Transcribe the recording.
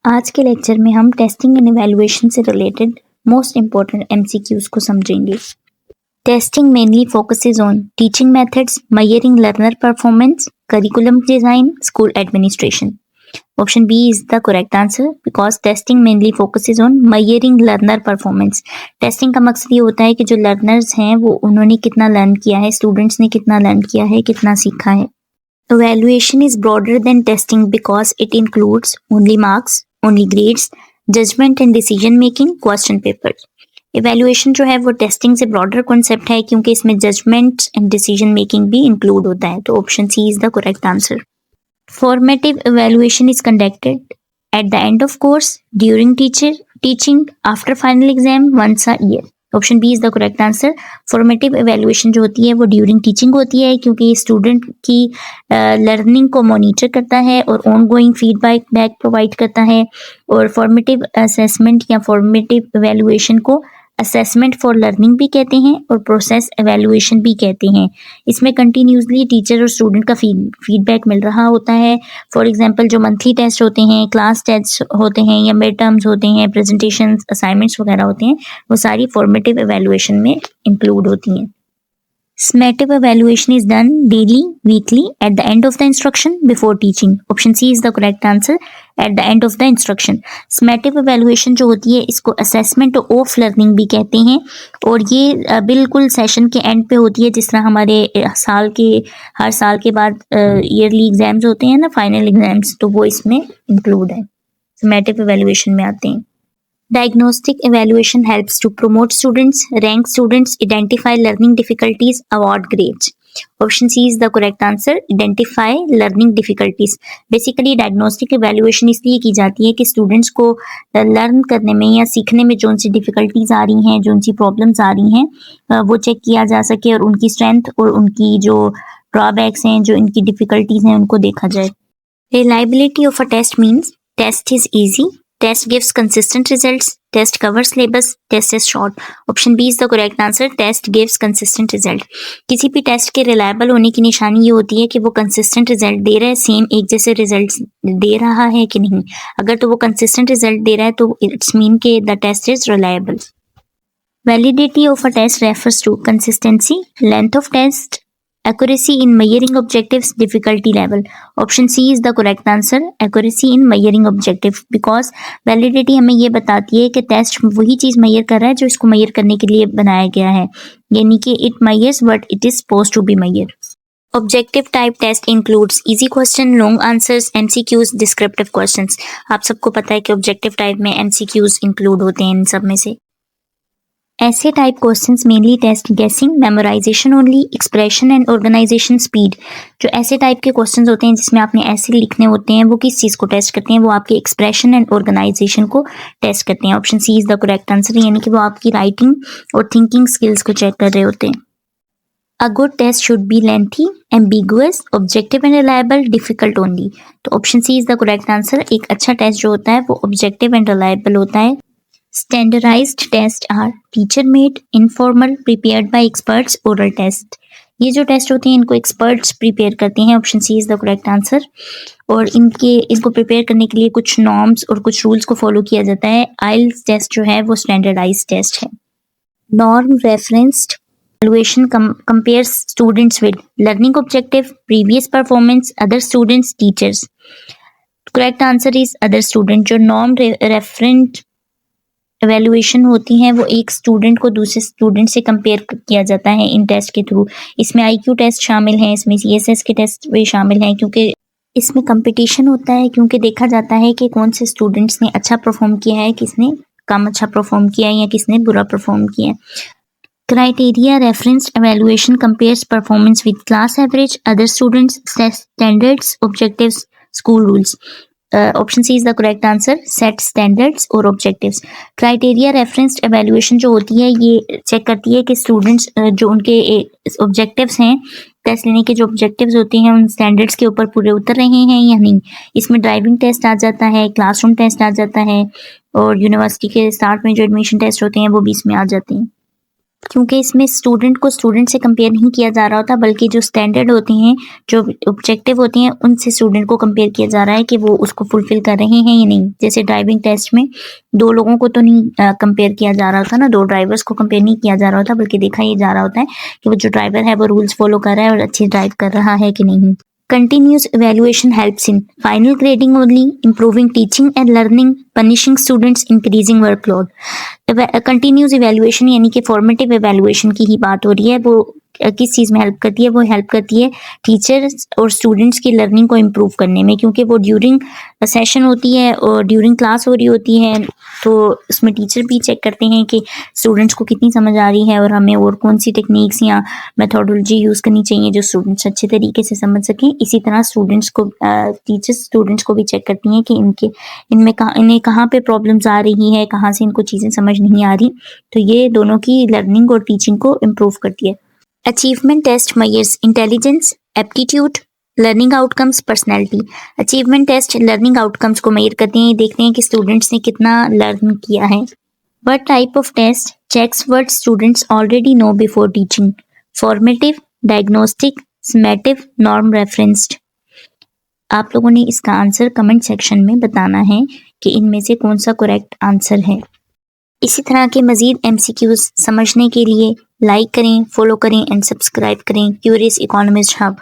आज के लेक्चर में हम टेस्टिंग एंड इवैल्यूएशन से रिलेटेड मोस्ट इम्पॉर्टेंट एमसीक्यूज को समझेंगे। Testing mainly focuses on teaching methods, measuring learner performance, curriculum design, school administration. Option B is the correct answer because testing mainly focuses on measuring learner performance. Testing का मकसद ये होता है कि जो learners हैं वो उन्होंने कितना लर्न किया है, स्टूडेंट्स ने कितना लर्न किया है, कितना सीखा है। Evaluation is broader than testing because it includes only marks, only grades, judgment and decision making, question papers. Evaluation जो है वो टेस्टिंग से ब्रॉडर कॉन्सेप्ट है क्योंकि इसमें जजमेंट एंड डिसीजन मेकिंग भी इंक्लूड होता है। तो option C is the correct answer. Formative evaluation is conducted at the end of course, during teaching, after final exam, once a year. Option B is the correct answer. Formative evaluation जो होती है वो during teaching होती है क्योंकि student की learning को monitor करता है और ऑन गोइंग फीडबैक प्रोवाइड करता है। और फॉर्मेटिव असेसमेंट या फॉर्मेटिव एवेल्युएशन को असेसमेंट फॉर लर्निंग भी कहते हैं और प्रोसेस एवेल्युएशन भी कहते हैं। इसमें कंटिन्यूसली टीचर और स्टूडेंट का फीडबैक मिल रहा होता है। फॉर एग्जांपल जो मंथली टेस्ट होते हैं, क्लास टेस्ट होते हैं या मिड टर्म्स होते हैं, प्रेजेंटेशंस, असाइनमेंट्स वगैरह होते हैं, वो सारी फॉर्मेटिव एवेल्युएशन में इंक्लूड होती हैं। Summative evaluation is done daily, weekly, at the end of the instruction before teaching. Option C is the correct answer. At the end of the instruction. Summative evaluation जो होती है इसको assessment of learning भी कहते हैं और ये बिल्कुल सेशन के एंड पे होती है। जिस तरह हमारे हर साल के बाद ईयरली एग्जाम्स होते हैं ना, फाइनल एग्जाम्स, तो वो इसमें इंक्लूड है, summative evaluation में आते हैं। Diagnostic evaluation helps to promote students, rank students, identify learning difficulties, award grades. Option C is the correct answer. Identify learning difficulties. Basically diagnostic evaluation इसलिए की जाती है कि students को learn करने में या सीखने में जो उनसी difficulties आ रही हैं, जो उनसी problems आ रही हैं, वो check किया जा सके और उनकी strength और उनकी जो drawbacks हैं, जो इनकी difficulties हैं, उनको देखा जाए। Reliability of a test means test is easy, test gives consistent results, test covers syllabus, test is short. Option B is the correct answer. Test gives consistent result. किसी भी टेस्ट के रिलायबल होने की निशानी ये होती है कि वो कंसिस्टेंट रिजल्ट दे रहा है, सेम एक जैसे रिजल्ट दे रहा है कि नहीं। अगर तो वो कंसिस्टेंट रिजल्ट दे रहा है तो इट्स मीन के the test is reliable. Validity of a test refers to consistency, length of test, accuracy in measuring objectives, difficulty level. Option C is the correct answer. Accuracy in measuring objective because validity हमें ये बताती है कि test वही चीज़ major कर रहा है जो इसको मेजर करने के लिए बनाया गया है, यानी कि it measures what it is supposed to be measured. Objective type test includes easy question, long answers, MCQs, descriptive questions. आप सबको पता है कि objective type में MCQs include होते हैं इन सब में से। ऐसे type questions mainly test guessing, memorization only, expression and organization speed. जो ऐसे टाइप के क्वेश्चंस होते हैं जिसमें आपने ऐसे लिखने होते हैं, वो किस चीज़ को टेस्ट करते हैं? वो आपके एक्सप्रेशन एंड ऑर्गेनाइजेशन को टेस्ट करते हैं। Option C is the correct answer, यानी कि वो आपकी राइटिंग और थिंकिंग स्किल्स को चेक कर रहे होते हैं। A good test should be lengthy, ambiguous, objective and reliable, difficult only. तो option C is the correct answer. एक अच्छा टेस्ट जो होता है वो ऑब्जेक्टिव एंड रिलायबल होता है। Standardized tests are teacher-made, informal, prepared by experts, oral test. ये जो टेस्ट होते हैं इनको एक्सपर्ट्स प्रिपेयर करते हैं। Option C is the correct answer. और इनको प्रिपेयर करने के लिए कुछ नॉर्म्स और कुछ रूल्स को फॉलो किया जाता है। आइल्स टेस्ट जो है वो स्टैंडर्डाइज्ड टेस्ट है। Norm referenced evaluation compares students with learning objective, previous performance, other students, teachers. Correct answer is other student. जो नॉर्म रेफरेंट एवेल्युएशन होती हैं वो एक स्टूडेंट को दूसरे स्टूडेंट से कंपेयर किया जाता है इन टेस्ट के थ्रू। इसमें आईक्यू टेस्ट शामिल हैं, इसमें सीएसएस के टेस्ट भी शामिल हैं क्योंकि इसमें कंपटीशन होता है, क्योंकि देखा जाता है कि कौन से स्टूडेंट्स ने अच्छा परफॉर्म किया है, किसने कम अच्छा परफॉर्म किया है या किसने बुरा परफॉर्म किया है। Criteria referenced evaluation compares performance with class average, other students, standards, objectives, school rules. Option C is the correct answer. Set standards और ऑब्जेक्टिव्स। क्राइटेरिया रेफरेंस्ड एवेल्युएशन जो होती है ये चेक करती है कि स्टूडेंट्स जो उनके ऑब्जेक्टिव्स हैं, टेस्ट लेने के जो ऑब्जेक्टिव्स होते हैं उन स्टैंडर्ड्स के ऊपर पूरे उतर रहे हैं या नहीं। इसमें ड्राइविंग टेस्ट आ जाता है, क्लासरूम टेस्ट आ जाता है और यूनिवर्सिटी के स्टार्ट में जो एडमिशन टेस्ट होते हैं वो भी इसमें आ जाते हैं। क्योंकि इसमें स्टूडेंट को स्टूडेंट से कंपेयर नहीं किया जा रहा होता, बल्कि जो स्टैंडर्ड होते हैं, जो ऑब्जेक्टिव होते हैं, उनसे स्टूडेंट को कंपेयर किया जा रहा है कि वो उसको फुलफिल कर रहे हैं या नहीं। जैसे ड्राइविंग टेस्ट में दो लोगों को तो नहीं कंपेयर किया जा रहा होता ना, दो ड्राइवर्स को कंपेयर नहीं किया जा रहा होता, बल्कि देखा ये जा रहा होता है कि वो जो ड्राइवर है वो रूल्स फॉलो कर रहा है और अच्छी ड्राइव कर रहा है कि नहीं। Continuous evaluation helps in final grading only, improving teaching and learning, punishing students, increasing workload. Continuous evaluation यानी कि फॉर्मेटिव इवेल्युएशन की ही बात हो रही है। वो किस चीज़ में हेल्प करती है? वो हेल्प करती है टीचर्स और स्टूडेंट्स की लर्निंग को इम्प्रूव करने में, क्योंकि वो ड्यूरिंग सेशन होती है और ड्यूरिंग क्लास हो रही होती है, तो उसमें टीचर भी चेक करते हैं कि स्टूडेंट्स को कितनी समझ आ रही है और हमें और कौन सी टेक्निक्स या मेथोडोलॉजी यूज़ करनी चाहिए जो स्टूडेंट्स अच्छे तरीके से समझ सकें। इसी तरह स्टूडेंट्स को टीचर्स स्टूडेंट्स को भी चेक करती हैं कि इन्हें कहाँ पे प्रॉब्लम्स आ रही है, कहाँ से इनको चीज़ें समझ नहीं आ रही। तो ये दोनों की लर्निंग और टीचिंग को इम्प्रूव करती है। Achievement test measures intelligence, aptitude, learning outcomes, personality. Achievement test learning outcomes को मेजर करते हैं, देखते हैं कि स्टूडेंट्स ने कितना लर्न किया है। What type of test checks what students already know before teaching? Formative, diagnostic, summative, norm referenced. आप लोगों ने इसका आंसर कमेंट सेक्शन में बताना है कि इनमें से कौन सा करेक्ट आंसर है। इसी तरह के मज़ीद MCQs समझने के लिए लाइक करें, फॉलो करें एंड सब्सक्राइब करें क्यूरियस इकोनॉमिस्ट हब।